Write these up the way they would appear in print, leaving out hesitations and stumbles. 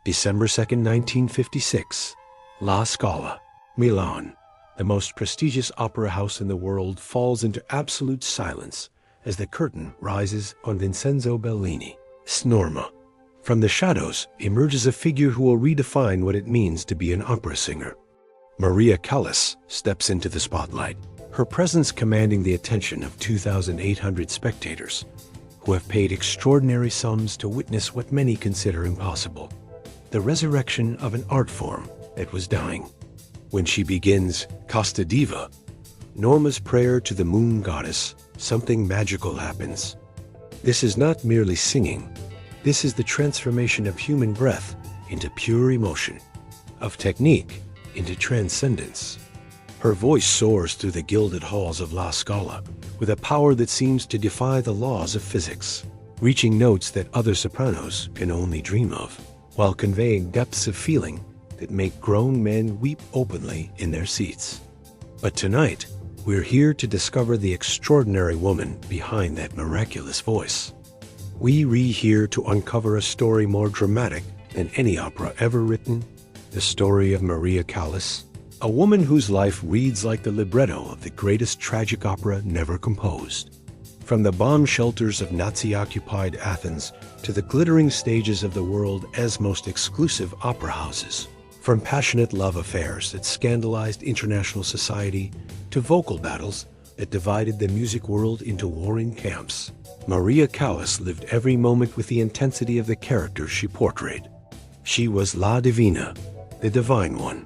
December 2nd, 1956, La Scala, Milan. The most prestigious opera house in the world falls into absolute silence as the curtain rises on Vincenzo Bellini's Norma. From the shadows emerges a figure who will redefine what it means to be an opera singer. Maria Callas steps into the spotlight, her presence commanding the attention of 2,800 spectators who have paid extraordinary sums to witness what many consider impossible: the resurrection of an art form that was dying. When she begins Costa Diva, Norma's prayer to the moon goddess, something magical happens. This is not merely singing. This is the transformation of human breath into pure emotion, of technique into transcendence. Her voice soars through the gilded halls of La Scala with a power that seems to defy the laws of physics, reaching notes that other sopranos can only dream of, while conveying depths of feeling that make grown men weep openly in their seats. But tonight, we're here to discover the extraordinary woman behind that miraculous voice. We're here to uncover a story more dramatic than any opera ever written, the story of Maria Callas, a woman whose life reads like the libretto of the greatest tragic opera never composed. From the bomb shelters of Nazi-occupied Athens to the glittering stages of the world's most exclusive opera houses, from passionate love affairs that scandalized international society to vocal battles that divided the music world into warring camps, Maria Callas lived every moment with the intensity of the character she portrayed. She was La Divina, the Divine One.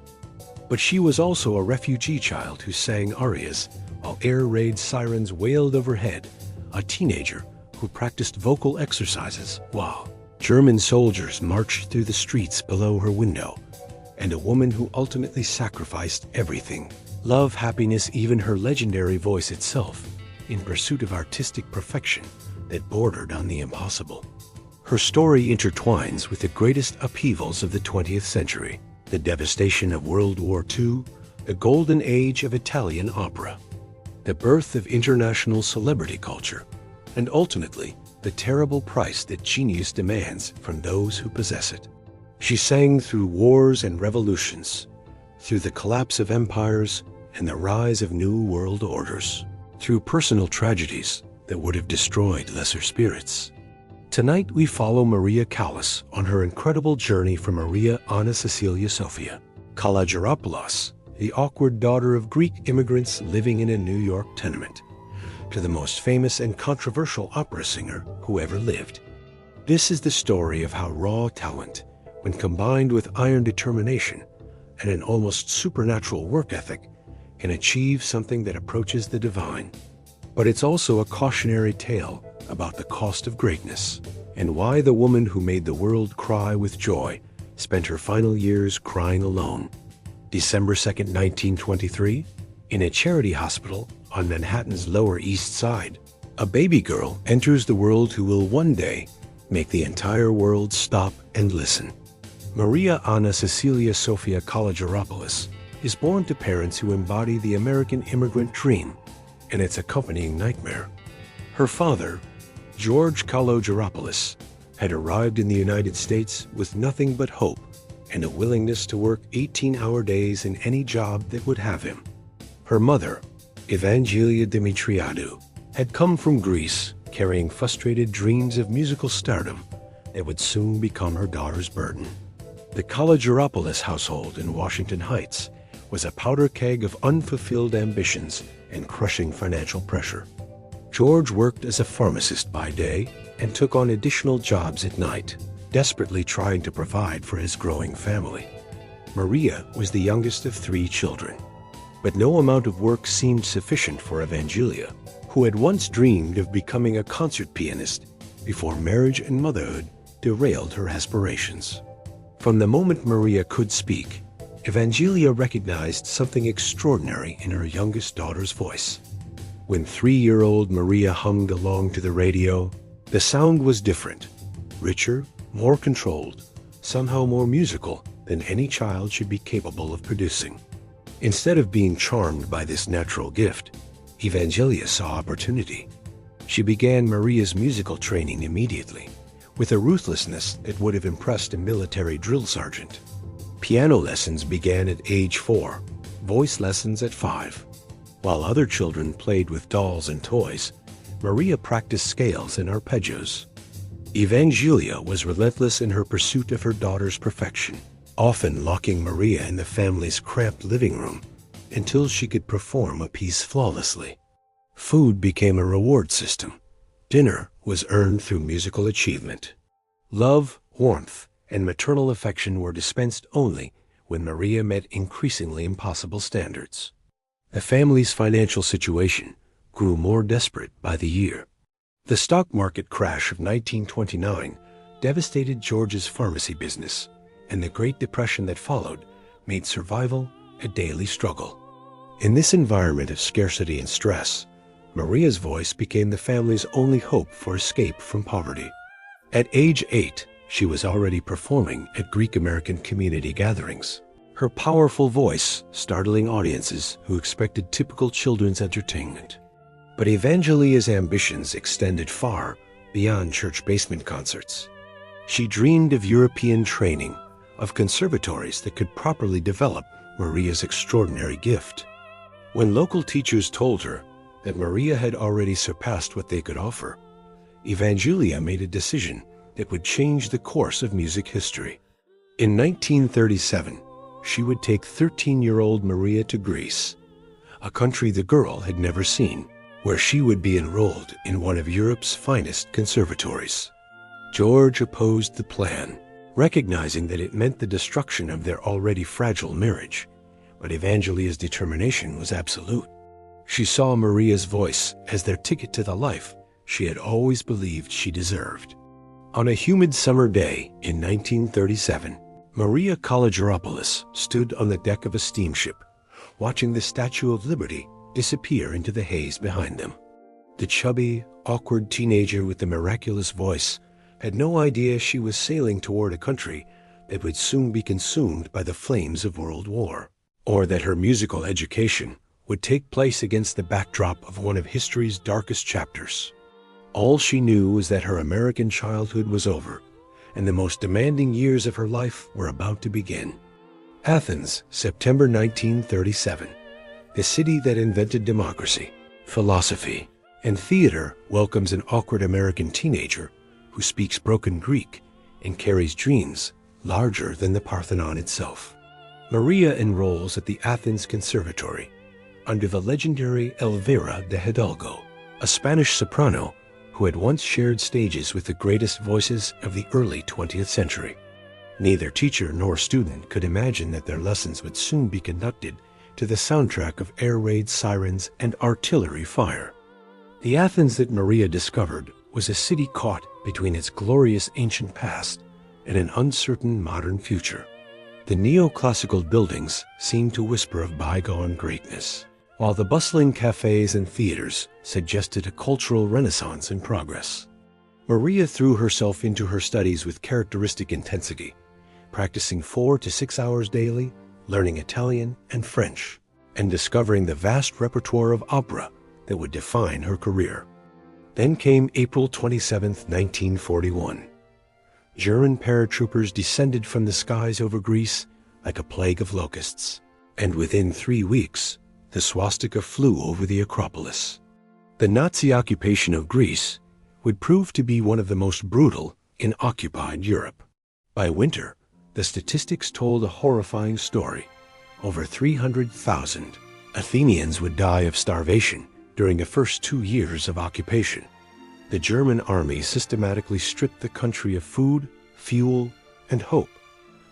But she was also a refugee child who sang arias while air raid sirens wailed overhead, a teenager who practiced vocal exercises while German soldiers marched through the streets below her window, and a woman who ultimately sacrificed everything: love, happiness, even her legendary voice itself, in pursuit of artistic perfection that bordered on the impossible. Her story intertwines with the greatest upheavals of the 20th century, the devastation of World War II, the golden age of Italian opera, the birth of international celebrity culture, and ultimately, the terrible price that genius demands from those who possess it. She sang through wars and revolutions, through the collapse of empires and the rise of new world orders, through personal tragedies that would have destroyed lesser spirits. Tonight we follow Maria Callas on her incredible journey from Maria Anna Cecilia Sophia Kalogeropoulos, the awkward daughter of Greek immigrants living in a New York tenement, to the most famous and controversial opera singer who ever lived. This is the story of how raw talent, when combined with iron determination and an almost supernatural work ethic, can achieve something that approaches the divine. But it's also a cautionary tale about the cost of greatness and why the woman who made the world cry with joy spent her final years crying alone. December 2nd, 1923, in a charity hospital on Manhattan's Lower East Side, a baby girl enters the world who will one day make the entire world stop and listen. Maria Anna Cecilia Sophia Kalogeropoulos is born to parents who embody the American immigrant dream and its accompanying nightmare. Her father, George Kalogeropoulos, had arrived in the United States with nothing but hope and a willingness to work 18-hour days in any job that would have him. Her mother, Evangelia Dimitriadou, had come from Greece carrying frustrated dreams of musical stardom that would soon become her daughter's burden. The Kalogeropoulos household in Washington Heights was a powder keg of unfulfilled ambitions and crushing financial pressure. George worked as a pharmacist by day and took on additional jobs at night, desperately trying to provide for his growing family. Maria was the youngest of 3 children, but no amount of work seemed sufficient for Evangelia, who had once dreamed of becoming a concert pianist before marriage and motherhood derailed her aspirations. From the moment Maria could speak, Evangelia recognized something extraordinary in her youngest daughter's voice. When 3-year-old Maria hummed along to the radio, the sound was different, richer, more controlled, somehow more musical than any child should be capable of producing. Instead of being charmed by this natural gift, Evangelia saw opportunity. She began Maria's musical training immediately, with a ruthlessness that would have impressed a military drill sergeant. Piano lessons began at age 4, voice lessons at 5. While other children played with dolls and toys, Maria practiced scales and arpeggios. Evangelia was relentless in her pursuit of her daughter's perfection, often locking Maria in the family's cramped living room until she could perform a piece flawlessly. Food became a reward system. Dinner was earned through musical achievement. Love, warmth, and maternal affection were dispensed only when Maria met increasingly impossible standards. The family's financial situation grew more desperate by the year. The stock market crash of 1929 devastated George's pharmacy business, and the Great Depression that followed made survival a daily struggle. In this environment of scarcity and stress, Maria's voice became the family's only hope for escape from poverty. At age 8, she was already performing at Greek-American community gatherings. Her powerful voice startling audiences who expected typical children's entertainment. But Evangelia's ambitions extended far beyond church basement concerts. She dreamed of European training, of conservatories that could properly develop Maria's extraordinary gift. When local teachers told her that Maria had already surpassed what they could offer, Evangelia made a decision that would change the course of music history. In 1937, she would take 13-year-old Maria to Greece, a country the girl had never seen, where she would be enrolled in one of Europe's finest conservatories. George opposed the plan, recognizing that it meant the destruction of their already fragile marriage, but Evangelia's determination was absolute. She saw Maria's voice as their ticket to the life she had always believed she deserved. On a humid summer day in 1937, Maria Callas stood on the deck of a steamship, watching the Statue of Liberty disappear into the haze behind them. The chubby, awkward teenager with the miraculous voice had no idea she was sailing toward a country that would soon be consumed by the flames of World War, or that her musical education would take place against the backdrop of one of history's darkest chapters. All she knew was that her American childhood was over, and the most demanding years of her life were about to begin. Athens, September 1937. The city that invented democracy, philosophy, and theater welcomes an awkward American teenager who speaks broken Greek and carries dreams larger than the Parthenon itself. Maria enrolls at the Athens Conservatoire under the legendary Elvira de Hidalgo, a Spanish soprano who had once shared stages with the greatest voices of the early 20th century. Neither teacher nor student could imagine that their lessons would soon be conducted to the soundtrack of air raid sirens and artillery fire. The Athens that Maria discovered was a city caught between its glorious ancient past and an uncertain modern future. The neoclassical buildings seemed to whisper of bygone greatness, while the bustling cafes and theaters suggested a cultural renaissance in progress. Maria threw herself into her studies with characteristic intensity, practicing 4 to 6 hours daily, learning Italian and French, and discovering the vast repertoire of opera that would define her career. Then came April 27, 1941. German paratroopers descended from the skies over Greece like a plague of locusts, and within 3 weeks, the swastika flew over the Acropolis. The Nazi occupation of Greece would prove to be one of the most brutal in occupied Europe. By winter, the statistics told a horrifying story. Over 300,000 Athenians would die of starvation during the first 2 years of occupation. The German army systematically stripped the country of food, fuel, and hope,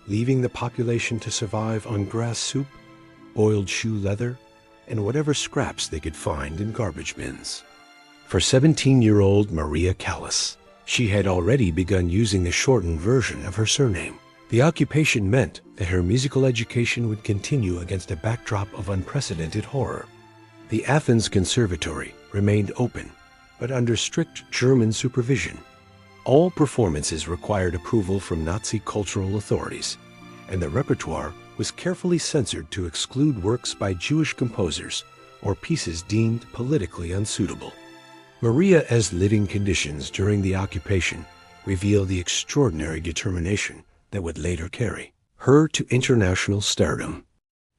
leaving the population to survive on grass soup, boiled shoe leather, and whatever scraps they could find in garbage bins. For 17-year-old Maria Callas, she had already begun using the shortened version of her surname. The occupation meant that her musical education would continue against a backdrop of unprecedented horror. The Athens Conservatoire remained open, but under strict German supervision. All performances required approval from Nazi cultural authorities, and the repertoire was carefully censored to exclude works by Jewish composers or pieces deemed politically unsuitable. Maria's living conditions during the occupation reveal the extraordinary determination that would later carry her to international stardom.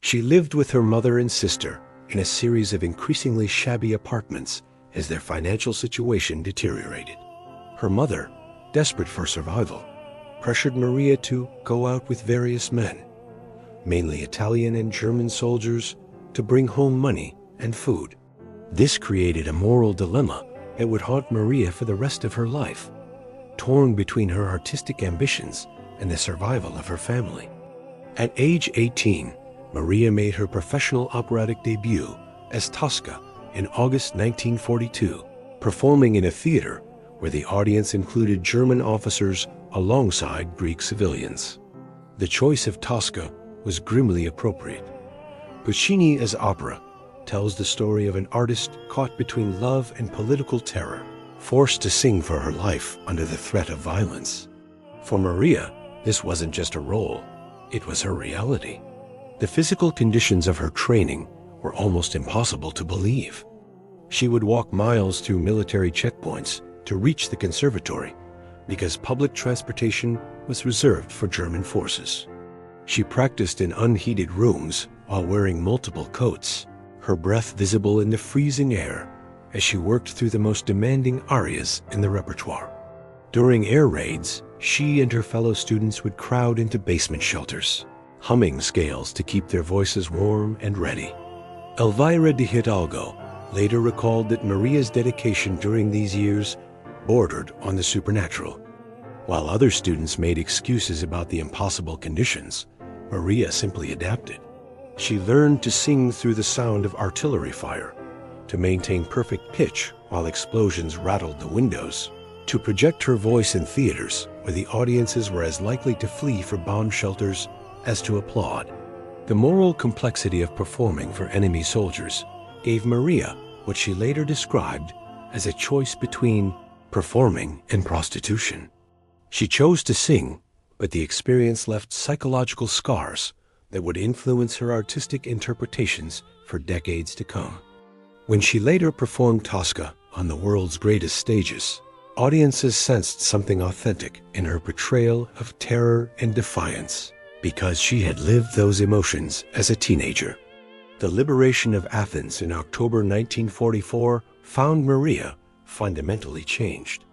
She lived with her mother and sister in a series of increasingly shabby apartments as their financial situation deteriorated. Her mother, desperate for survival, pressured Maria to go out with various men, mainly Italian and German soldiers, to bring home money and food. This created a moral dilemma that would haunt Maria for the rest of her life, torn between her artistic ambitions and the survival of her family. At age 18, Maria made her professional operatic debut as Tosca in August 1942, performing in a theater where the audience included German officers alongside Greek civilians. The choice of Tosca was grimly appropriate. Puccini as opera tells the story of an artist caught between love and political terror, forced to sing for her life under the threat of violence. For Maria, this wasn't just a role, it was her reality. The physical conditions of her training were almost impossible to believe. She would walk miles through military checkpoints to reach the conservatory because public transportation was reserved for German forces. She practiced in unheated rooms while wearing multiple coats, her breath visible in the freezing air as she worked through the most demanding arias in the repertoire. During air raids, she and her fellow students would crowd into basement shelters, humming scales to keep their voices warm and ready. Elvira de Hidalgo later recalled that Maria's dedication during these years bordered on the supernatural. While other students made excuses about the impossible conditions, Maria simply adapted. She learned to sing through the sound of artillery fire, to maintain perfect pitch while explosions rattled the windows, to project her voice in theaters where the audiences were as likely to flee for bomb shelters as to applaud. The moral complexity of performing for enemy soldiers gave Maria what she later described as a choice between performing and prostitution. She chose to sing, but the experience left psychological scars that would influence her artistic interpretations for decades to come. When she later performed Tosca on the world's greatest stages, audiences sensed something authentic in her portrayal of terror and defiance, because she had lived those emotions as a teenager. The liberation of Athens in October 1944 found Maria fundamentally changed.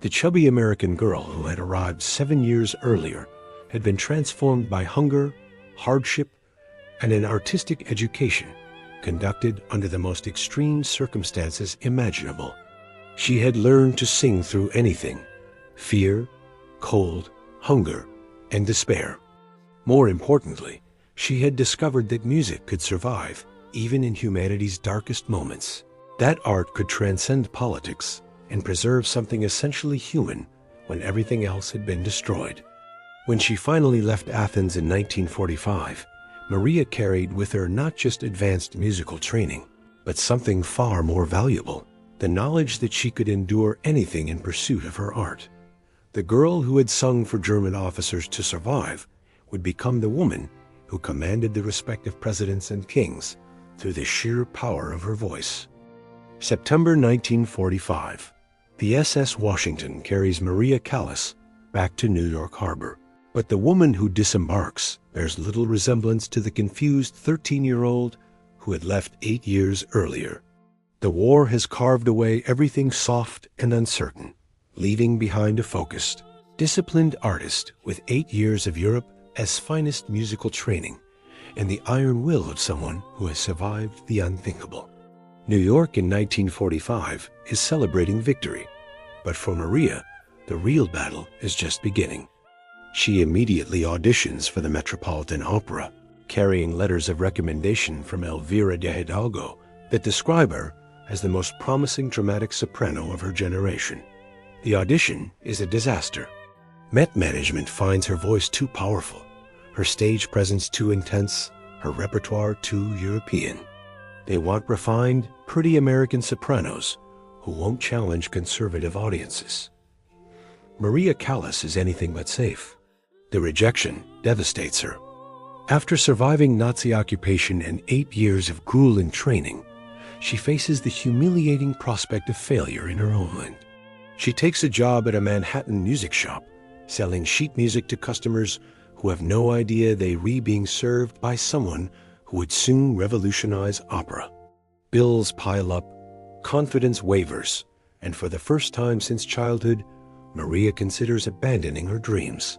The chubby American girl who had arrived 7 years earlier had been transformed by hunger, hardship, and an artistic education conducted under the most extreme circumstances imaginable. She had learned to sing through anything: fear, cold, hunger, and despair. More importantly, she had discovered that music could survive even in humanity's darkest moments. That art could transcend politics and preserve something essentially human when everything else had been destroyed. When she finally left Athens in 1945, Maria carried with her not just advanced musical training, but something far more valuable: the knowledge that she could endure anything in pursuit of her art. The girl who had sung for German officers to survive would become the woman who commanded the respect of presidents and kings through the sheer power of her voice. September 1945. The SS Washington carries Maria Callas back to New York Harbor. But the woman who disembarks bears little resemblance to the confused 13-year-old who had left 8 years earlier. The war has carved away everything soft and uncertain, leaving behind a focused, disciplined artist with 8 years of Europe as finest musical training and the iron will of someone who has survived the unthinkable. New York in 1945 is celebrating victory, but for Maria, the real battle is just beginning. She immediately auditions for the Metropolitan Opera, carrying letters of recommendation from Elvira de Hidalgo that describe her as the most promising dramatic soprano of her generation. The audition is a disaster. Met management finds her voice too powerful, her stage presence too intense, her repertoire too European. They want refined, pretty American sopranos who won't challenge conservative audiences. Maria Callas is anything but safe. The rejection devastates her. After surviving Nazi occupation and 8 years of grueling training, she faces the humiliating prospect of failure in her homeland. She takes a job at a Manhattan music shop, selling sheet music to customers who have no idea they're being served by someone who would soon revolutionize opera. Bills pile up, confidence wavers, and for the first time since childhood, Maria considers abandoning her dreams.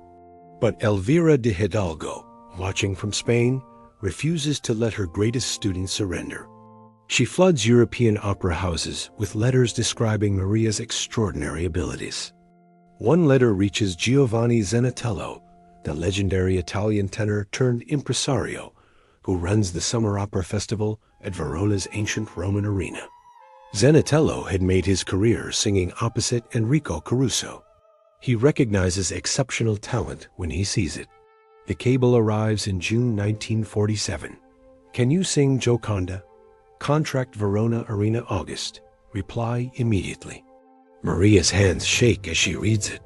But Elvira de Hidalgo, watching from Spain, refuses to let her greatest student surrender. She floods European opera houses with letters describing Maria's extraordinary abilities. One letter reaches Giovanni Zenatello, the legendary Italian tenor turned impresario, who runs the Summer Opera Festival at Verona's ancient Roman arena. Zenatello had made his career singing opposite Enrico Caruso. He recognizes exceptional talent when he sees it. The cable arrives in June 1947. Can you sing Gioconda? Contract Verona Arena August. Reply immediately. Maria's hands shake as she reads it.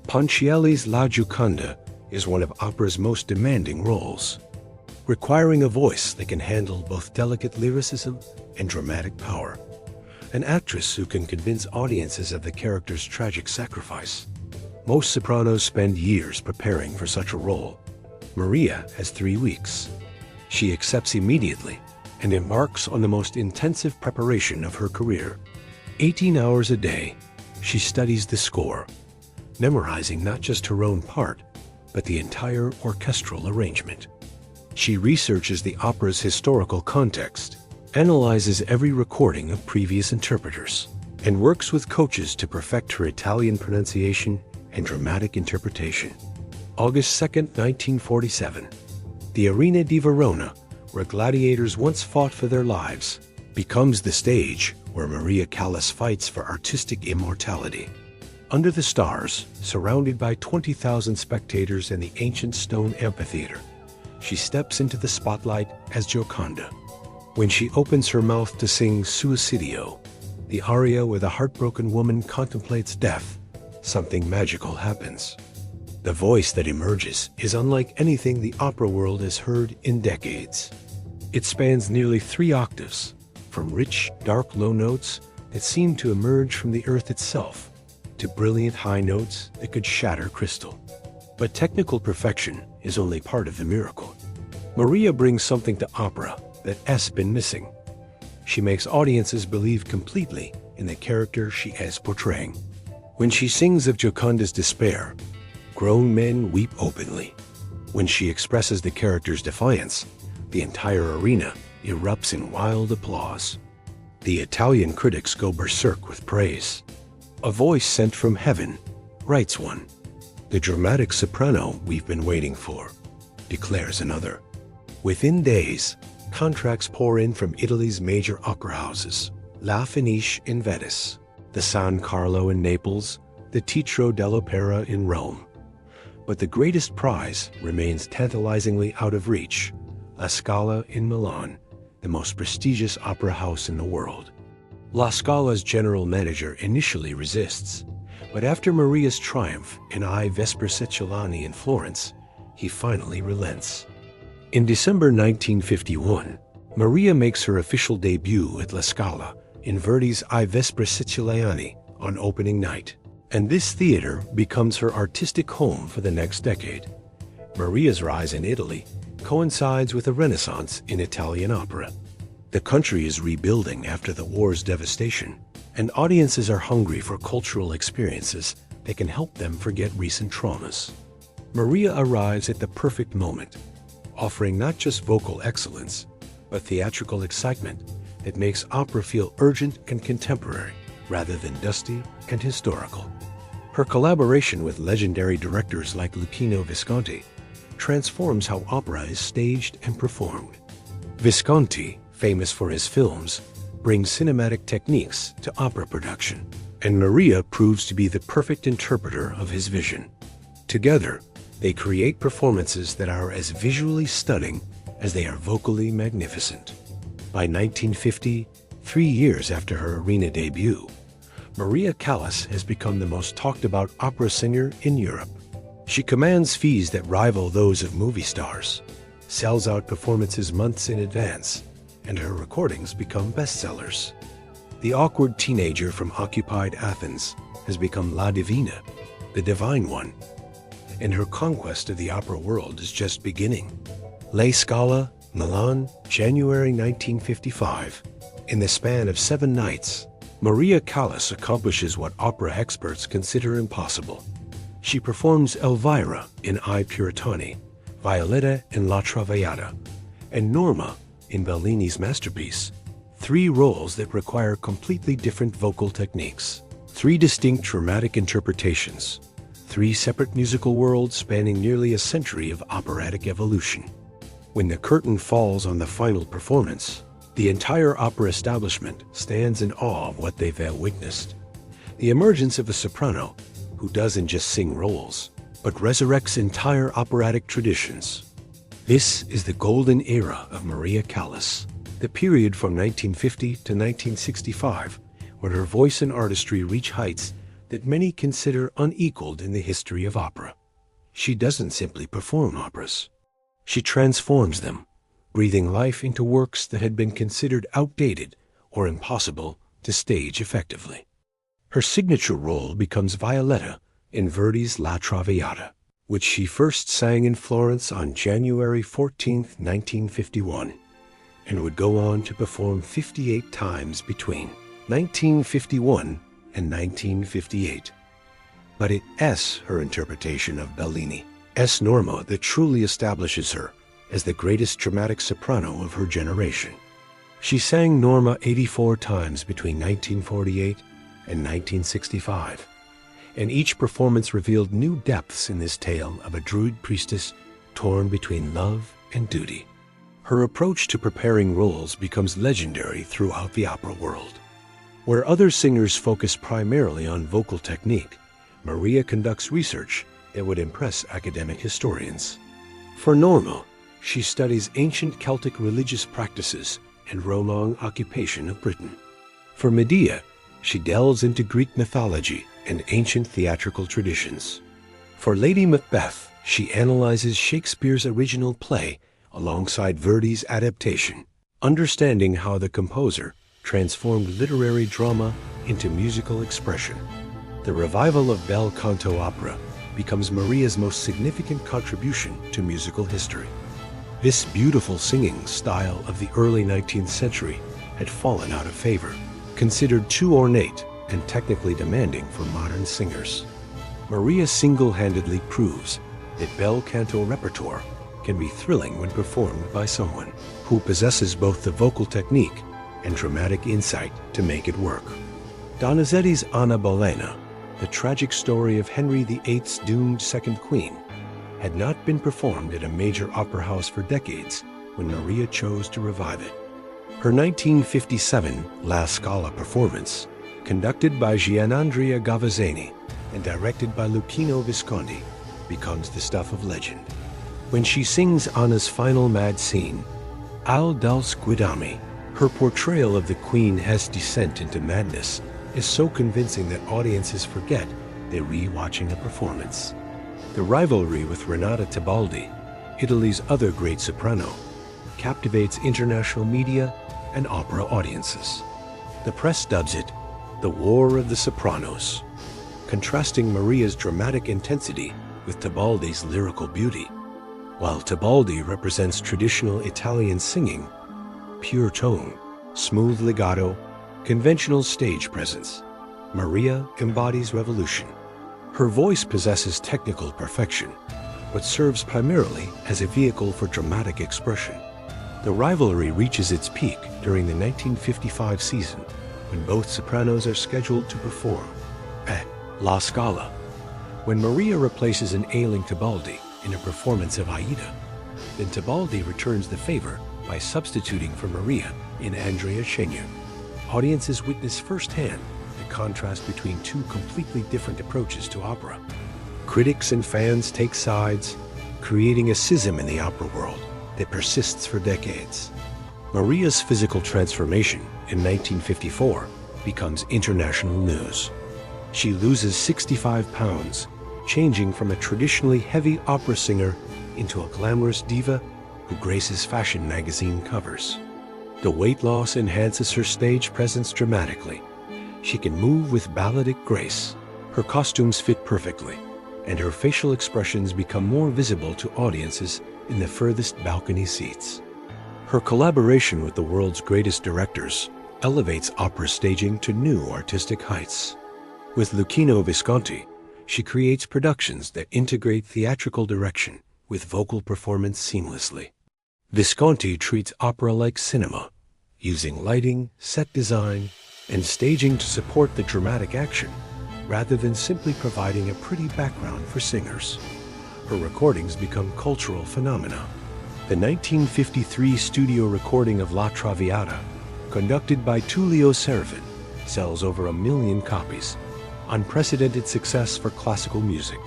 Ponchielli's La Gioconda is one of opera's most demanding roles, requiring a voice that can handle both delicate lyricism and dramatic power. An actress who can convince audiences of the character's tragic sacrifice. Most sopranos spend years preparing for such a role. Maria has 3 weeks. She accepts immediately and embarks on the most intensive preparation of her career. 18 hours a day, she studies the score, memorizing not just her own part, but the entire orchestral arrangement. She researches the opera's historical context, analyzes every recording of previous interpreters, and works with coaches to perfect her Italian pronunciation and dramatic interpretation. August 2, 1947. The Arena di Verona, where gladiators once fought for their lives, becomes the stage where Maria Callas fights for artistic immortality. Under the stars, surrounded by 20,000 spectators in the ancient stone amphitheater, she steps into the spotlight as Gioconda. When she opens her mouth to sing Suicidio, the aria where the heartbroken woman contemplates death, something magical happens. The voice that emerges is unlike anything the opera world has heard in decades. It spans nearly 3 octaves, from rich, dark low notes that seem to emerge from the earth itself, to brilliant high notes that could shatter crystal. But technical perfection is only part of the miracle. Maria brings something to opera that has been missing. She makes audiences believe completely in the character she is portraying. When she sings of Gioconda's despair, grown men weep openly. When she expresses the character's defiance, the entire arena erupts in wild applause. The Italian critics go berserk with praise. A voice sent from heaven, writes one. The dramatic soprano we've been waiting for, declares another. Within days, contracts pour in from Italy's major opera houses, La Fenice in Venice, the San Carlo in Naples, the Teatro dell'Opera in Rome. But the greatest prize remains tantalizingly out of reach, La Scala in Milan, the most prestigious opera house in the world. La Scala's general manager initially resists, but after Maria's triumph in I Vesper Siciliani in Florence, he finally relents. In December 1951, Maria makes her official debut at La Scala in Verdi's I Vesper Siciliani on opening night, and this theater becomes her artistic home for the next decade. Maria's rise in Italy coincides with a renaissance in Italian opera. The country is rebuilding after the war's devastation, and audiences are hungry for cultural experiences that can help them forget recent traumas. Maria arrives at the perfect moment, offering not just vocal excellence, but theatrical excitement that makes opera feel urgent and contemporary, rather than dusty and historical. Her collaboration with legendary directors like Luchino Visconti transforms how opera is staged and performed. Visconti, famous for his films, brings cinematic techniques to opera production, and Maria proves to be the perfect interpreter of his vision. Together, they create performances that are as visually stunning as they are vocally magnificent. By 1950, 3 years after her arena debut, Maria Callas has become the most talked about opera singer in Europe. She commands fees that rival those of movie stars, sells out performances months in advance, and her recordings become bestsellers. The awkward teenager from occupied Athens has become La Divina, the Divine One, and her conquest of the opera world is just beginning. La Scala, Milan, January 1955. In the span of 7 nights, Maria Callas accomplishes what opera experts consider impossible. She performs Elvira in I Puritani, Violetta in La Traviata, and Norma in Bellini's masterpiece, 3 roles that require completely different vocal techniques, 3 distinct dramatic interpretations, 3 separate musical worlds spanning nearly a century of operatic evolution. When the curtain falls on the final performance, the entire opera establishment stands in awe of what they've witnessed. The emergence of a soprano who doesn't just sing roles, but resurrects entire operatic traditions. This is the golden era of Maria Callas, the period from 1950 to 1965, when her voice and artistry reach heights that many consider unequaled in the history of opera. She doesn't simply perform operas. She transforms them, breathing life into works that had been considered outdated or impossible to stage effectively. Her signature role becomes Violetta in Verdi's La Traviata, which she first sang in Florence on January 14, 1951, and would go on to perform 58 times between 1951 and 1958. But it's her interpretation of Bellini, Norma, that truly establishes her as the greatest dramatic soprano of her generation. She sang Norma 84 times between 1948 and 1965, and each performance revealed new depths in this tale of a Druid priestess torn between love and duty. Her approach to preparing roles becomes legendary throughout the opera world. Where other singers focus primarily on vocal technique, Maria conducts research that would impress academic historians. For Norma, she studies ancient Celtic religious practices and Roman occupation of Britain. For Medea, she delves into Greek mythology and ancient theatrical traditions. For Lady Macbeth, she analyzes Shakespeare's original play alongside Verdi's adaptation, understanding how the composer transformed literary drama into musical expression. The revival of bel canto opera becomes Maria's most significant contribution to musical history. This beautiful singing style of the early 19th century had fallen out of favor, considered too ornate and technically demanding for modern singers. Maria single-handedly proves that bel canto repertoire can be thrilling when performed by someone who possesses both the vocal technique and dramatic insight to make it work. Donizetti's Anna Bolena, the tragic story of Henry VIII's doomed second queen, had not been performed at a major opera house for decades when Maria chose to revive it. Her 1957 La Scala performance, conducted by Gianandrea Gavazzani and directed by Luchino Visconti, becomes the stuff of legend. When she sings Anna's final mad scene, Al dulce guidami, her portrayal of the queen has descent into madness, is so convincing that audiences forget they're re-watching a performance. The rivalry with Renata Tebaldi, Italy's other great soprano, captivates international media and opera audiences. The press dubs it the War of the Sopranos, contrasting Maria's dramatic intensity with Tebaldi's lyrical beauty. While Tebaldi represents traditional Italian singing, pure tone, smooth legato, conventional stage presence, Maria embodies revolution. Her voice possesses technical perfection, but serves primarily as a vehicle for dramatic expression. The rivalry reaches its peak during the 1955 season, when both sopranos are scheduled to perform at La Scala. When Maria replaces an ailing Tebaldi in a performance of Aida, then Tebaldi returns the favor by substituting for Maria in Andrea Chenier. Audiences witness firsthand the contrast between 2 completely different approaches to opera. Critics and fans take sides, creating a schism in the opera world that persists for decades. Maria's physical transformation in 1954 becomes international news. She loses 65 pounds, changing from a traditionally heavy opera singer into a glamorous diva who graces fashion magazine covers. The weight loss enhances her stage presence dramatically. She can move with balladic grace, Her costumes fit perfectly, and her facial expressions become more visible to audiences in the furthest balcony seats. Her collaboration with the world's greatest directors elevates opera staging to new artistic heights. With Luchino Visconti, she creates productions that integrate theatrical direction with vocal performance seamlessly. Visconti treats opera like cinema, using lighting, set design, and staging to support the dramatic action, rather than simply providing a pretty background for singers. Her recordings become cultural phenomena. The 1953 studio recording of La Traviata, conducted by Tullio Serafin, sells over 1 million copies, unprecedented success for classical music.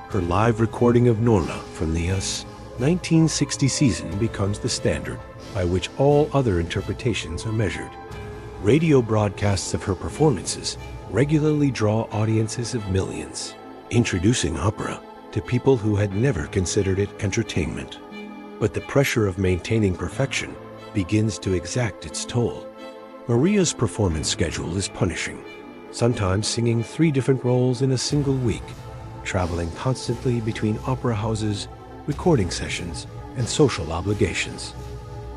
Her live recording of Norma from the US 1960 season becomes the standard by which all other interpretations are measured. Radio broadcasts of her performances regularly draw audiences of millions, introducing opera to people who had never considered it entertainment. But the pressure of maintaining perfection begins to exact its toll. Maria's performance schedule is punishing, sometimes singing 3 different roles in a single week, traveling constantly between opera houses, recording sessions, and social obligations.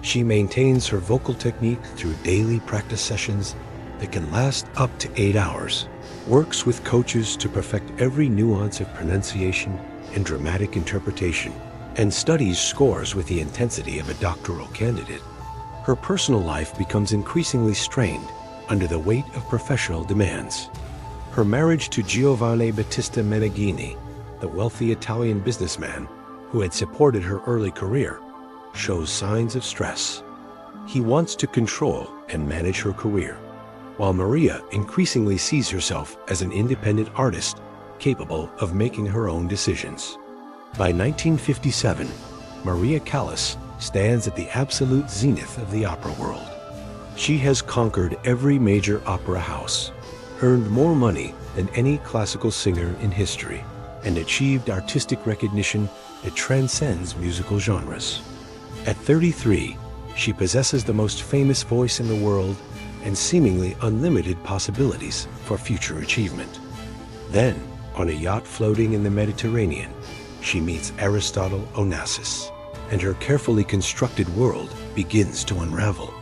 She maintains her vocal technique through daily practice sessions that can last up to 8 hours, works with coaches to perfect every nuance of pronunciation and dramatic interpretation, and studies scores with the intensity of a doctoral candidate. Her personal life becomes increasingly strained under the weight of professional demands. Her marriage to Giovanni Battista Meneghini, the wealthy Italian businessman who had supported her early career, shows signs of stress. He wants to control and manage her career, while Maria increasingly sees herself as an independent artist capable of making her own decisions. By 1957, Maria Callas stands at the absolute zenith of the opera world. She has conquered every major opera house, earned more money than any classical singer in history, and achieved artistic recognition that transcends musical genres. At 33, she possesses the most famous voice in the world and seemingly unlimited possibilities for future achievement. Then, on a yacht floating in the Mediterranean, she meets Aristotle Onassis, and her carefully constructed world begins to unravel.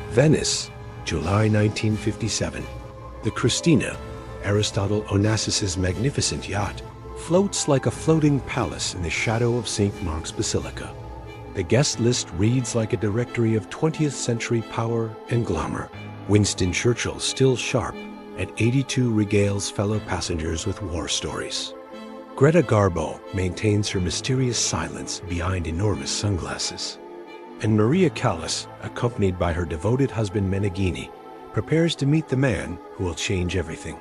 Venice, July 1957. The Christina, Aristotle Onassis's magnificent yacht, floats like a floating palace in the shadow of St. Mark's Basilica. The guest list reads like a directory of 20th century power and glamour. Winston Churchill, still sharp, at 82 regales fellow passengers with war stories. Greta Garbo maintains her mysterious silence behind enormous sunglasses. And Maria Callas, accompanied by her devoted husband Meneghini, prepares to meet the man who will change everything.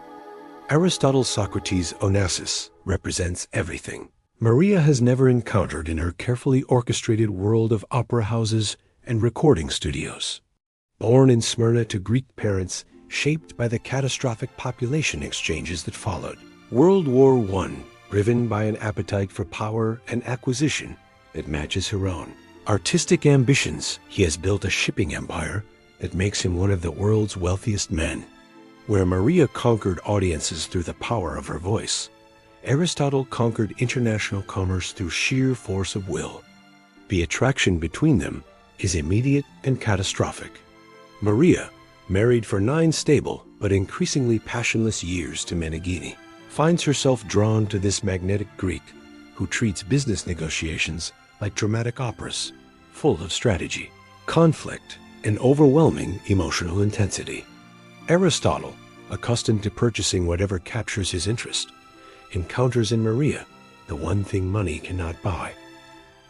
Aristotle's Socrates Onassis represents everything Maria has never encountered in her carefully orchestrated world of opera houses and recording studios. Born in Smyrna to Greek parents, shaped by the catastrophic population exchanges that followed. World War I, driven by an appetite for power and acquisition that matches her own. Artistic ambitions, he has built a shipping empire that makes him one of the world's wealthiest men. Where Maria conquered audiences through the power of her voice, Aristotle conquered international commerce through sheer force of will. The attraction between them is immediate and catastrophic. Maria, married for 9 stable but increasingly passionless years to Meneghini, finds herself drawn to this magnetic Greek who treats business negotiations like dramatic operas, full of strategy, conflict, and overwhelming emotional intensity. Aristotle, accustomed to purchasing whatever captures his interest, encounters in Maria the one thing money cannot buy: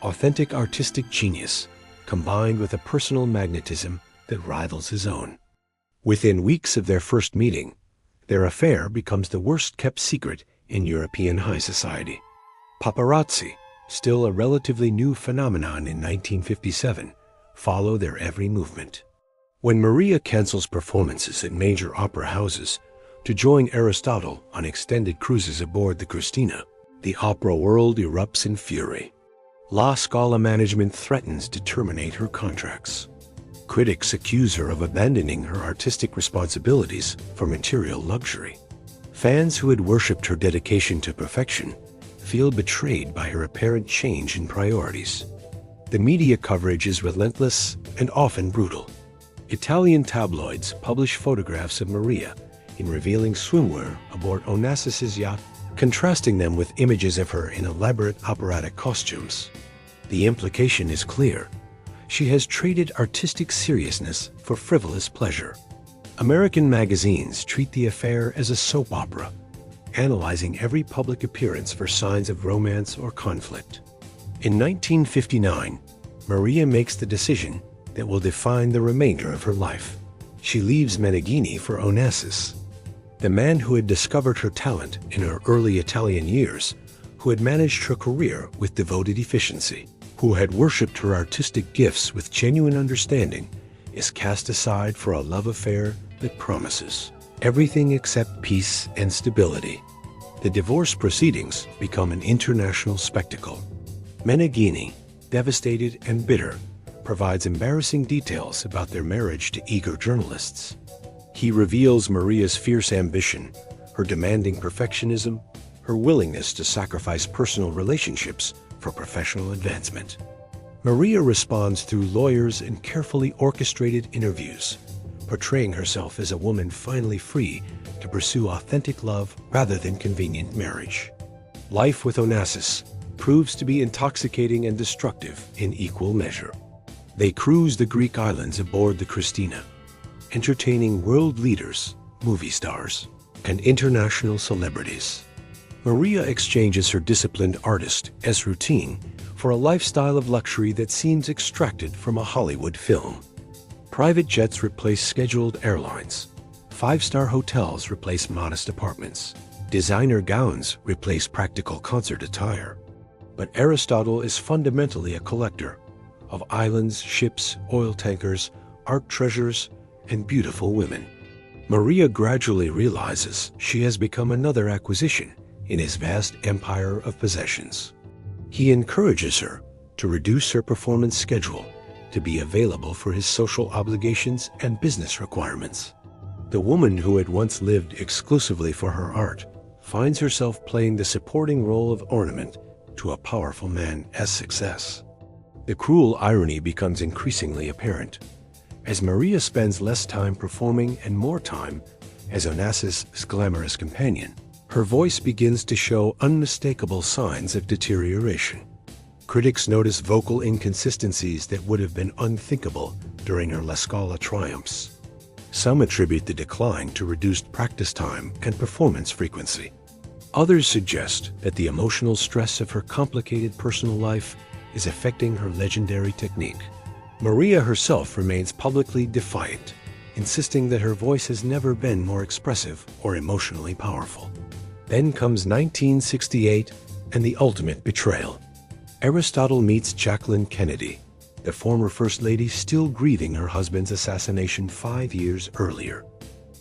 authentic artistic genius combined with a personal magnetism that rivals his own. Within weeks of their first meeting, their affair becomes the worst-kept secret in European high society. Paparazzi, still a relatively new phenomenon in 1957, follow their every movement. When Maria cancels performances at major opera houses to join Aristotle on extended cruises aboard the Christina, the opera world erupts in fury. La Scala management threatens to terminate her contracts. Critics accuse her of abandoning her artistic responsibilities for material luxury. Fans who had worshipped her dedication to perfection feel betrayed by her apparent change in priorities. The media coverage is relentless and often brutal. Italian tabloids publish photographs of Maria in revealing swimwear aboard Onassis' yacht, contrasting them with images of her in elaborate operatic costumes. The implication is clear. She has traded artistic seriousness for frivolous pleasure. American magazines treat the affair as a soap opera, analyzing every public appearance for signs of romance or conflict. In 1959, Maria makes the decision that will define the remainder of her life. She leaves Meneghini for Onassis, the man who had discovered her talent in her early Italian years, who had managed her career with devoted efficiency, who had worshipped her artistic gifts with genuine understanding, is cast aside for a love affair that promises everything except peace and stability. The divorce proceedings become an international spectacle. Meneghini, devastated and bitter, provides embarrassing details about their marriage to eager journalists. He reveals Maria's fierce ambition, her demanding perfectionism, her willingness to sacrifice personal relationships for professional advancement. Maria responds through lawyers and carefully orchestrated interviews, portraying herself as a woman finally free to pursue authentic love rather than convenient marriage. Life with Onassis proves to be intoxicating and destructive in equal measure. They cruise the Greek islands aboard the Christina, entertaining world leaders, movie stars, and international celebrities. Maria exchanges her disciplined artist as routine for a lifestyle of luxury that seems extracted from a Hollywood film. Private jets replace scheduled airlines. Five-star hotels replace modest apartments. Designer gowns replace practical concert attire. But Aristotle is fundamentally a collector of islands, ships, oil tankers, art treasures, and beautiful women. Maria gradually realizes she has become another acquisition in his vast empire of possessions. He encourages her to reduce her performance schedule to be available for his social obligations and business requirements. The woman who had once lived exclusively for her art finds herself playing the supporting role of ornament to a powerful man's success. The cruel irony becomes increasingly apparent as Maria spends less time performing and more time as Onassis' glamorous companion. Her voice begins to show unmistakable signs of deterioration. Critics notice vocal inconsistencies that would have been unthinkable during her La Scala triumphs. Some attribute the decline to reduced practice time and performance frequency. Others suggest that the emotional stress of her complicated personal life is affecting her legendary technique. Maria herself remains publicly defiant, insisting that her voice has never been more expressive or emotionally powerful. Then comes 1968 and the ultimate betrayal. Aristotle meets Jacqueline Kennedy, the former First Lady still grieving her husband's assassination 5 years earlier.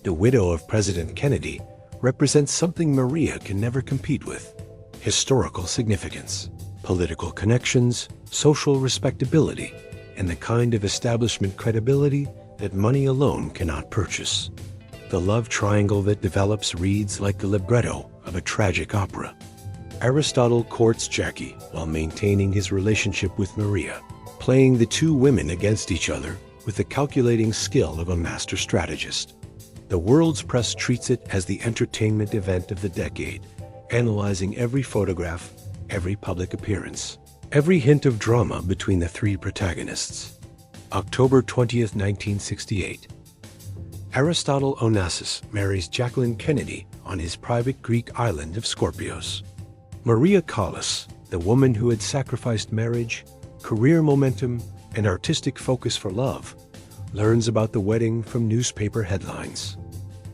The widow of President Kennedy represents something Maria can never compete with: historical significance, political connections, social respectability, and the kind of establishment credibility that money alone cannot purchase. The love triangle that develops reads like the libretto of a tragic opera. Aristotle courts Jackie while maintaining his relationship with Maria, playing the two women against each other with the calculating skill of a master strategist. The world's press treats it as the entertainment event of the decade, analyzing every photograph, every public appearance, every hint of drama between the three protagonists. October 20th, 1968. Aristotle Onassis marries Jacqueline Kennedy on his private Greek island of Scorpios. Maria Callas, the woman who had sacrificed marriage, career momentum, and artistic focus for love, learns about the wedding from newspaper headlines.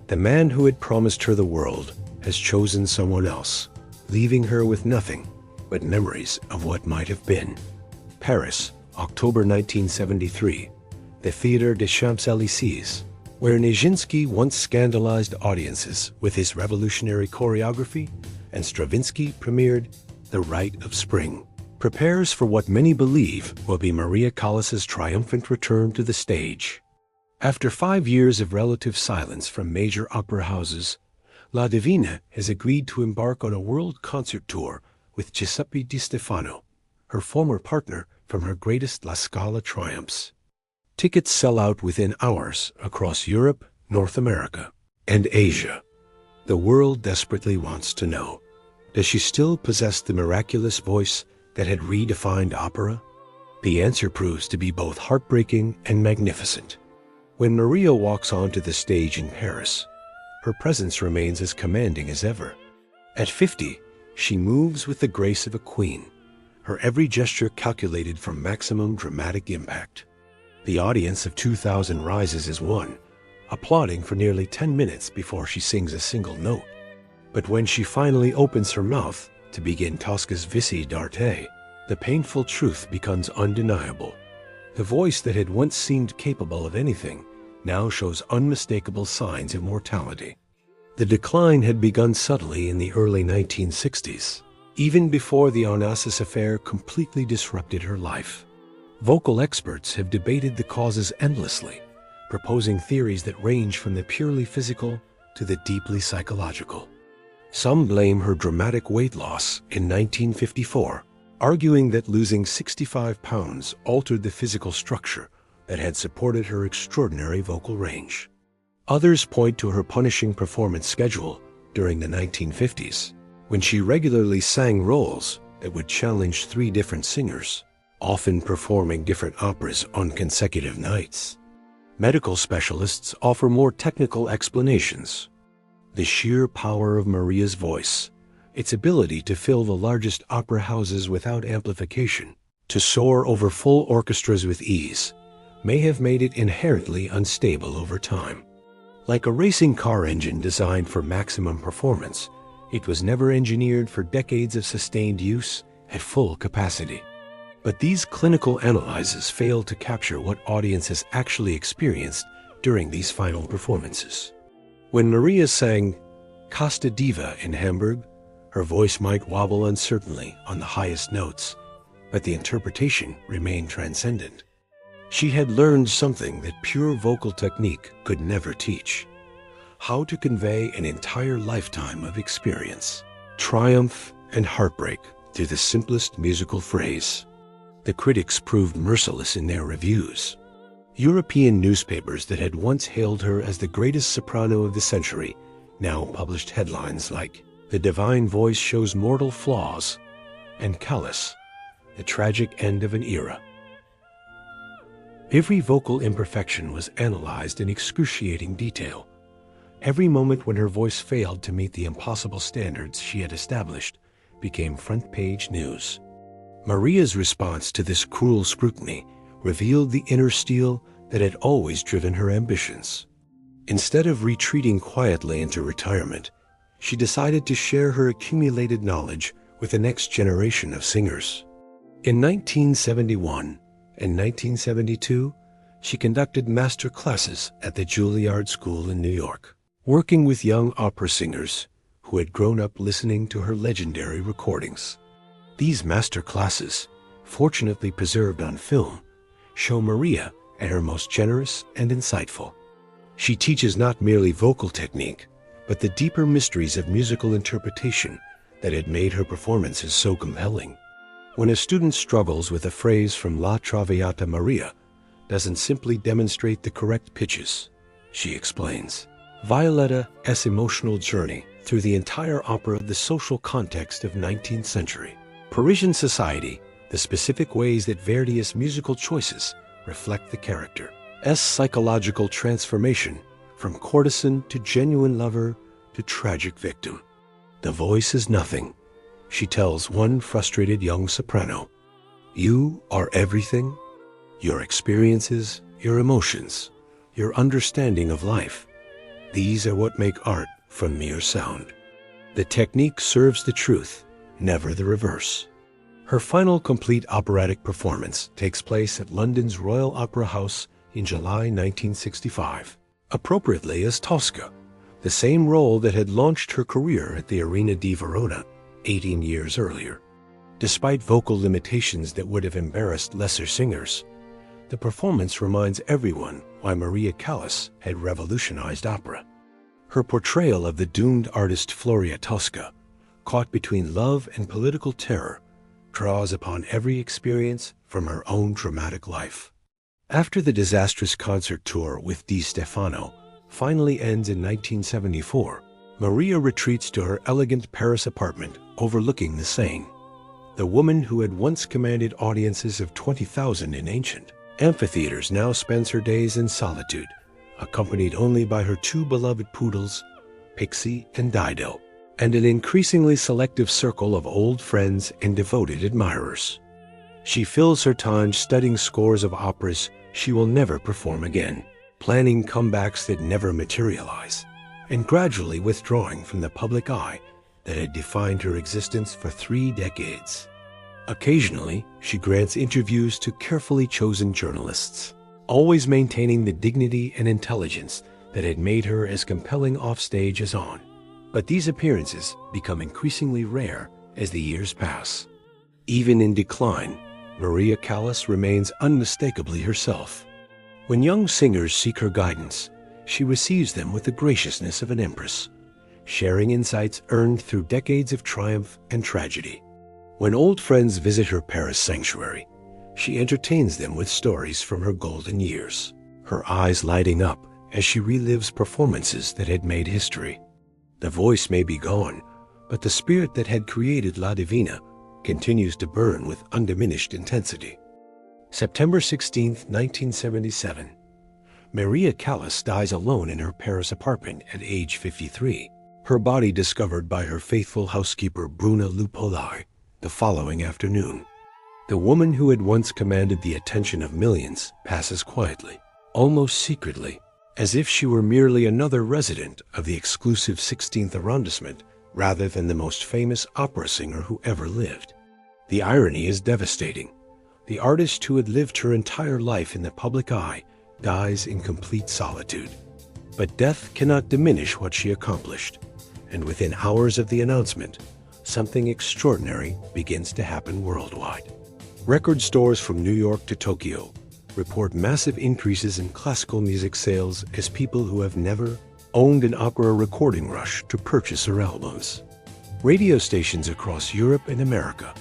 The man who had promised her the world has chosen someone else, leaving her with nothing but memories of what might have been. Paris, October 1973, the Théâtre des Champs-Élysées, where Nijinsky once scandalized audiences with his revolutionary choreography, and Stravinsky premiered The Rite of Spring, prepares for what many believe will be Maria Callas' triumphant return to the stage. After 5 years of relative silence from major opera houses, La Divina has agreed to embark on a world concert tour with Giuseppe Di Stefano, her former partner from her greatest La Scala triumphs. Tickets sell out within hours across Europe, North America, and Asia. The world desperately wants to know, does she still possess the miraculous voice that had redefined opera? The answer proves to be both heartbreaking and magnificent. When Maria walks onto the stage in Paris, her presence remains as commanding as ever. At 50, she moves with the grace of a queen, her every gesture calculated for maximum dramatic impact. The audience of 2,000 rises as one, applauding for nearly 10 minutes before she sings a single note. But when she finally opens her mouth to begin Tosca's Vici d'arte, the painful truth becomes undeniable. The voice that had once seemed capable of anything now shows unmistakable signs of mortality. The decline had begun subtly in the early 1960s, even before the Onassis affair completely disrupted her life. Vocal experts have debated the causes endlessly, proposing theories that range from the purely physical to the deeply psychological. Some blame her dramatic weight loss in 1954, arguing that losing 65 pounds altered the physical structure that had supported her extraordinary vocal range. Others point to her punishing performance schedule during the 1950s, when she regularly sang roles that would challenge 3 different singers, often performing different operas on consecutive nights. Medical specialists offer more technical explanations. The sheer power of Maria's voice, its ability to fill the largest opera houses without amplification, to soar over full orchestras with ease, may have made it inherently unstable over time. Like a racing car engine designed for maximum performance, it was never engineered for decades of sustained use at full capacity. But these clinical analyses fail to capture what audiences actually experienced during these final performances. When Maria sang Casta Diva in Hamburg, her voice might wobble uncertainly on the highest notes, but the interpretation remained transcendent. She had learned something that pure vocal technique could never teach: how to convey an entire lifetime of experience, triumph and heartbreak through the simplest musical phrase. The critics proved merciless in their reviews. European newspapers that had once hailed her as the greatest soprano of the century now published headlines like "The Divine Voice Shows Mortal Flaws" and "Callas, the Tragic End of an Era." Every vocal imperfection was analyzed in excruciating detail. Every moment when her voice failed to meet the impossible standards she had established became front-page news. Maria's response to this cruel scrutiny revealed the inner steel that had always driven her ambitions. Instead of retreating quietly into retirement, she decided to share her accumulated knowledge with the next generation of singers. In 1971 and 1972, she conducted master classes at the Juilliard School in New York, working with young opera singers who had grown up listening to her legendary recordings. These master classes, fortunately preserved on film, show Maria at her most generous and insightful. She teaches not merely vocal technique, but the deeper mysteries of musical interpretation that had made her performances so compelling. When a student struggles with a phrase from La Traviata, Maria doesn't simply demonstrate the correct pitches. She explains Violetta's emotional journey through the entire opera, the social context of 19th century Parisian society, the specific ways that Verdi's musical choices reflect the character's psychological transformation from courtesan to genuine lover to tragic victim. The voice is nothing, she tells one frustrated young soprano. You are everything. Your experiences, your emotions, your understanding of life. These are what make art from mere sound. The technique serves the truth, never the reverse. Her final complete operatic performance takes place at London's Royal Opera House in July 1965, appropriately as Tosca, the same role that had launched her career at the Arena di Verona 18 years earlier. Despite vocal limitations that would have embarrassed lesser singers, the performance reminds everyone why Maria Callas had revolutionized opera. Her portrayal of the doomed artist Floria Tosca, caught between love and political terror, draws upon every experience from her own dramatic life. After the disastrous concert tour with Di Stefano finally ends in 1974, Maria retreats to her elegant Paris apartment overlooking the Seine. The woman who had once commanded audiences of 20,000 in ancient amphitheaters now spends her days in solitude, accompanied only by her two beloved poodles, Pixie and Dido, and an increasingly selective circle of old friends and devoted admirers. She fills her time studying scores of operas she will never perform again, planning comebacks that never materialize, and gradually withdrawing from the public eye that had defined her existence for 3 decades. Occasionally, she grants interviews to carefully chosen journalists, always maintaining the dignity and intelligence that had made her as compelling offstage as on. But these appearances become increasingly rare as the years pass. Even in decline, Maria Callas remains unmistakably herself. When young singers seek her guidance, she receives them with the graciousness of an empress, sharing insights earned through decades of triumph and tragedy. When old friends visit her Paris sanctuary, she entertains them with stories from her golden years, her eyes lighting up as she relives performances that had made history. The voice may be gone, but the spirit that had created La Divina continues to burn with undiminished intensity. September 16, 1977. Maria Callas dies alone in her Paris apartment at age 53, her body discovered by her faithful housekeeper Bruna Lupolai the following afternoon. The woman who had once commanded the attention of millions passes quietly, almost secretly, as if she were merely another resident of the exclusive 16th arrondissement rather than the most famous opera singer who ever lived. The irony is devastating. The artist who had lived her entire life in the public eye dies in complete solitude. But death cannot diminish what she accomplished, and within hours of the announcement, something extraordinary begins to happen worldwide. Record stores from New York to Tokyo report massive increases in classical music sales as people who have never owned an opera recording rush to purchase her albums. Radio stations across Europe and America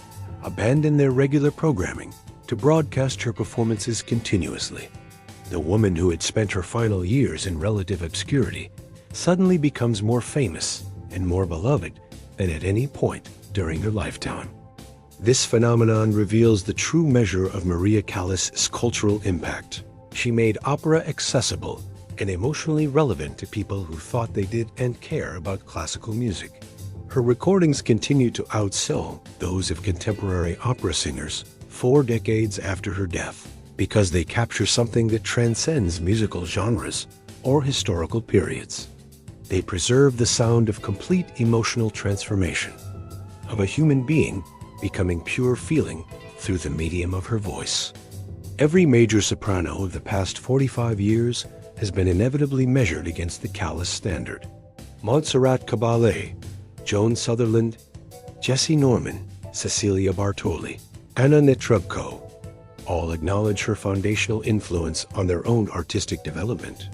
abandon their regular programming to broadcast her performances continuously. The woman who had spent her final years in relative obscurity suddenly becomes more famous and more beloved than at any point during her lifetime. This phenomenon reveals the true measure of Maria Callas' cultural impact. She made opera accessible and emotionally relevant to people who thought they did and care about classical music. Her recordings continue to outsell those of contemporary opera singers 4 decades after her death, because they capture something that transcends musical genres or historical periods. They preserve the sound of complete emotional transformation, of a human being becoming pure feeling through the medium of her voice. Every major soprano of the past 45 years has been inevitably measured against the Callas standard. Montserrat Caballé, Joan Sutherland, Jessie Norman, Cecilia Bartoli, Anna Netrebko, all acknowledge her foundational influence on their own artistic development.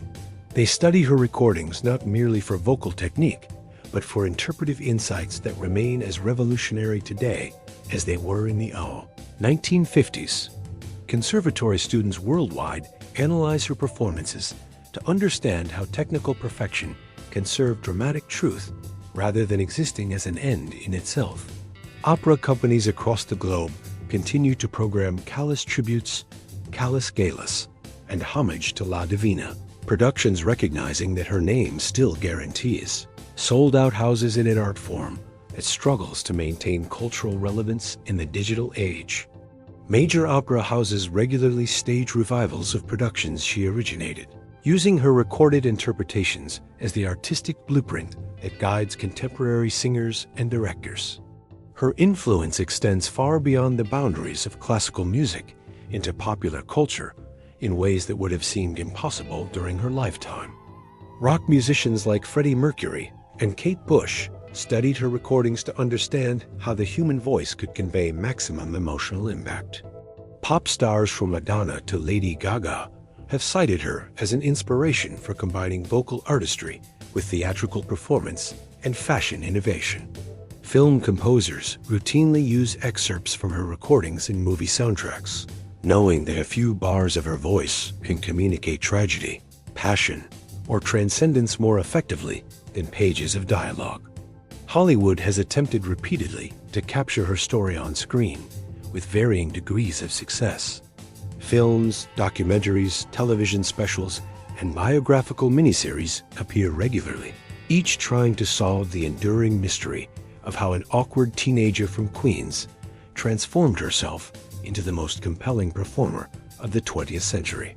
They study her recordings not merely for vocal technique, but for interpretive insights that remain as revolutionary today as they were in the 1950s. Conservatory students worldwide analyze her performances to understand how technical perfection can serve dramatic truth rather than existing as an end in itself. Opera companies across the globe continue to program Callas tributes, Callas galas, and homage to La Divina, productions recognizing that her name still guarantees sold-out houses in an art form that struggles to maintain cultural relevance in the digital age. Major opera houses regularly stage revivals of productions she originated, using her recorded interpretations as the artistic blueprint that guides contemporary singers and directors. Her influence extends far beyond the boundaries of classical music into popular culture in ways that would have seemed impossible during her lifetime. Rock musicians like Freddie Mercury and Kate Bush studied her recordings to understand how the human voice could convey maximum emotional impact. Pop stars from Madonna to Lady Gaga have cited her as an inspiration for combining vocal artistry with theatrical performance and fashion innovation. Film composers routinely use excerpts from her recordings in movie soundtracks, knowing that a few bars of her voice can communicate tragedy, passion, or transcendence more effectively than pages of dialogue. Hollywood has attempted repeatedly to capture her story on screen, with varying degrees of success. Films, documentaries, television specials, and biographical miniseries appear regularly, each trying to solve the enduring mystery of how an awkward teenager from Queens transformed herself into the most compelling performer of the 20th century.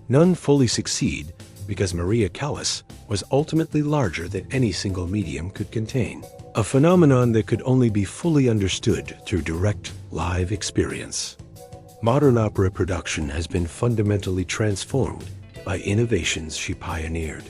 None fully succeed because Maria Callas was ultimately larger than any single medium could contain, a phenomenon that could only be fully understood through direct, live experience. Modern opera production has been fundamentally transformed by innovations she pioneered.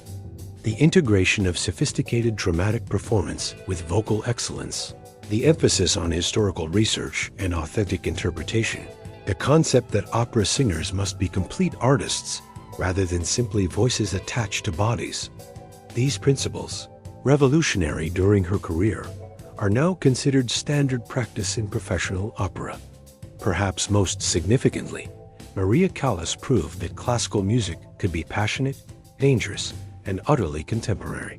The integration of sophisticated dramatic performance with vocal excellence, the emphasis on historical research and authentic interpretation, the concept that opera singers must be complete artists rather than simply voices attached to bodies. These principles, revolutionary during her career, are now considered standard practice in professional opera. Perhaps most significantly, Maria Callas proved that classical music could be passionate, dangerous, and utterly contemporary.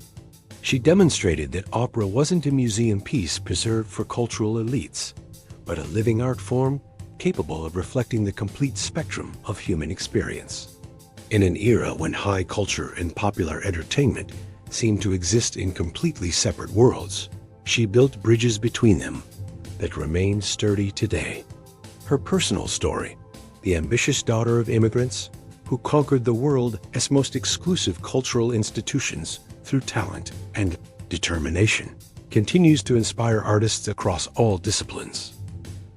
She demonstrated that opera wasn't a museum piece preserved for cultural elites, but a living art form capable of reflecting the complete spectrum of human experience. In an era when high culture and popular entertainment seemed to exist in completely separate worlds, she built bridges between them that remain sturdy today. Her personal story, the ambitious daughter of immigrants who conquered the world as most exclusive cultural institutions through talent and determination, continues to inspire artists across all disciplines.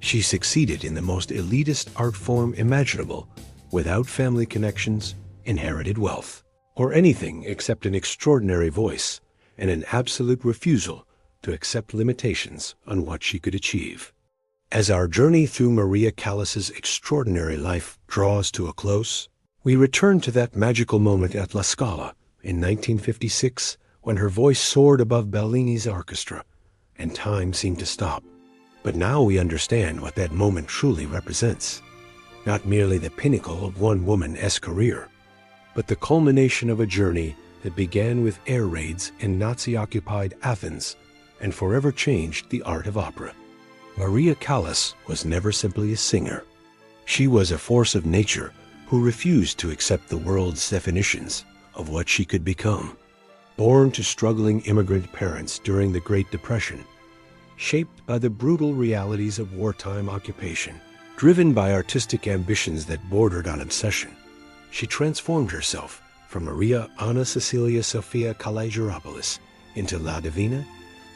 She succeeded in the most elitist art form imaginable without family connections, inherited wealth, or anything except an extraordinary voice and an absolute refusal to accept limitations on what she could achieve. As our journey through Maria Callas's extraordinary life draws to a close, we return to that magical moment at La Scala in 1956 when her voice soared above Bellini's orchestra and time seemed to stop. But now we understand what that moment truly represents. Not merely the pinnacle of one woman's career, but the culmination of a journey that began with air raids in Nazi-occupied Athens and forever changed the art of opera. Maria Callas was never simply a singer. She was a force of nature who refused to accept the world's definitions of what she could become. Born to struggling immigrant parents during the Great Depression, shaped by the brutal realities of wartime occupation, driven by artistic ambitions that bordered on obsession, she transformed herself from Maria Anna Cecilia Sophia Kalageropoulos into La Divina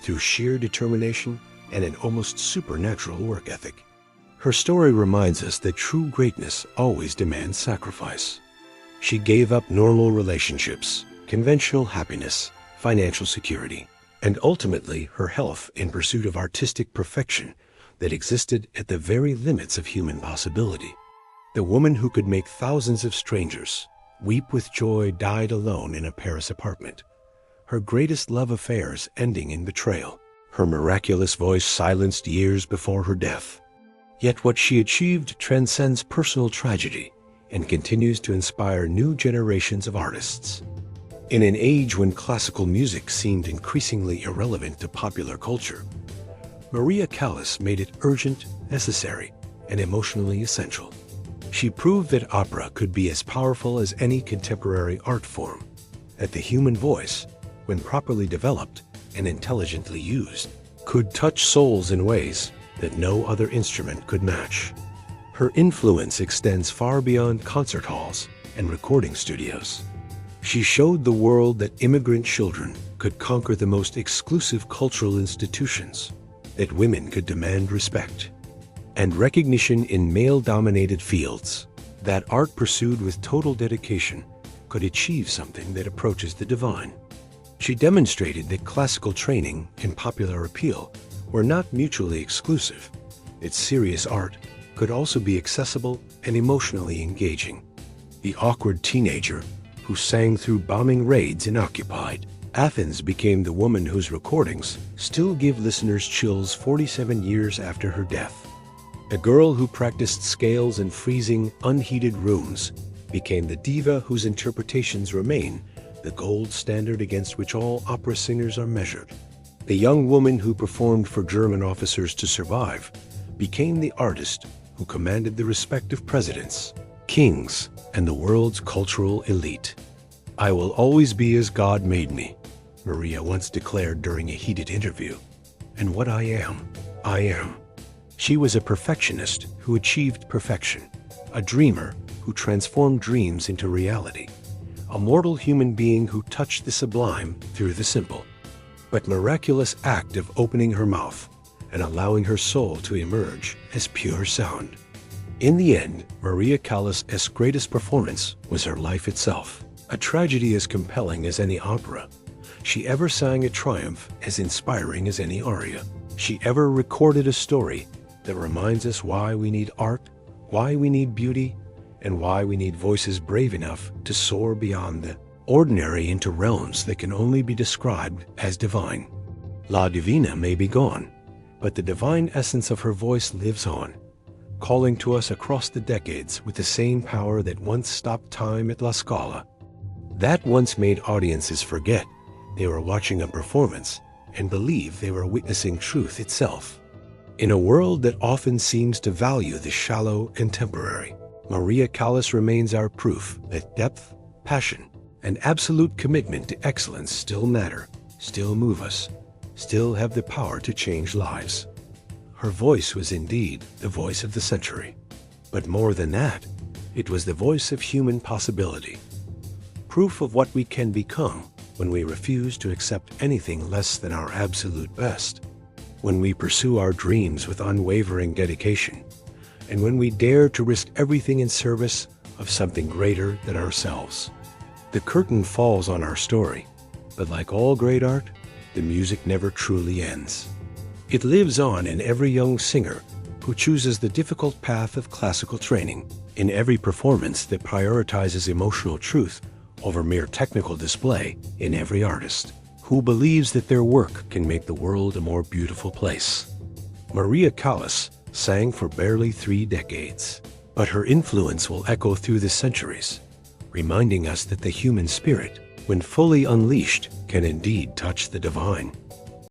through sheer determination and an almost supernatural work ethic. Her story reminds us that true greatness always demands sacrifice. She gave up normal relationships, conventional happiness, financial security, and ultimately her health in pursuit of artistic perfection that existed at the very limits of human possibility. The woman who could make thousands of strangers weep with joy died alone in a Paris apartment, her greatest love affairs ending in betrayal. Her miraculous voice silenced years before her death. Yet what she achieved transcends personal tragedy and continues to inspire new generations of artists. In an age when classical music seemed increasingly irrelevant to popular culture, Maria Callas made it urgent, necessary, and emotionally essential. She proved that opera could be as powerful as any contemporary art form, that the human voice, when properly developed and intelligently used, could touch souls in ways that no other instrument could match. Her influence extends far beyond concert halls and recording studios. She showed the world that immigrant children could conquer the most exclusive cultural institutions, that women could demand respect and recognition in male-dominated fields, that art pursued with total dedication could achieve something that approaches the divine. She demonstrated that classical training and popular appeal were not mutually exclusive. Its serious art could also be accessible and emotionally engaging. The awkward teenager who sang through bombing raids in occupied Athens became the woman whose recordings still give listeners chills 47 years after her death. A girl who practiced scales in freezing, unheated rooms became the diva whose interpretations remain the gold standard against which all opera singers are measured. The young woman who performed for German officers to survive became the artist who commanded the respect of presidents, kings, and the world's cultural elite. "I will always be as God made me," Maria once declared during a heated interview. "And what I am, I am." She was a perfectionist who achieved perfection, a dreamer who transformed dreams into reality, a mortal human being who touched the sublime through the simple. But miraculous act of opening her mouth and allowing her soul to emerge as pure sound. In the end, Maria Callas' greatest performance was her life itself, a tragedy as compelling as any opera. She ever sang a triumph as inspiring as any aria. She ever recorded a story that reminds us why we need art, why we need beauty, and why we need voices brave enough to soar beyond the ordinary into realms that can only be described as divine. La Divina may be gone, but the divine essence of her voice lives on, calling to us across the decades with the same power that once stopped time at La Scala. That once made audiences forget they were watching a performance and believe they were witnessing truth itself. In a world that often seems to value the shallow and temporary, Maria Callas remains our proof that depth, passion, and absolute commitment to excellence still matter, still move us, still have the power to change lives. Her voice was indeed the voice of the century. But more than that, it was the voice of human possibility. Proof of what we can become when we refuse to accept anything less than our absolute best, when we pursue our dreams with unwavering dedication, and when we dare to risk everything in service of something greater than ourselves. The curtain falls on our story, but like all great art, the music never truly ends. It lives on in every young singer who chooses the difficult path of classical training, in every performance that prioritizes emotional truth over mere technical display, in every artist who believes that their work can make the world a more beautiful place. Maria Callas sang for barely 3 decades, but her influence will echo through the centuries, reminding us that the human spirit, when fully unleashed, can indeed touch the divine.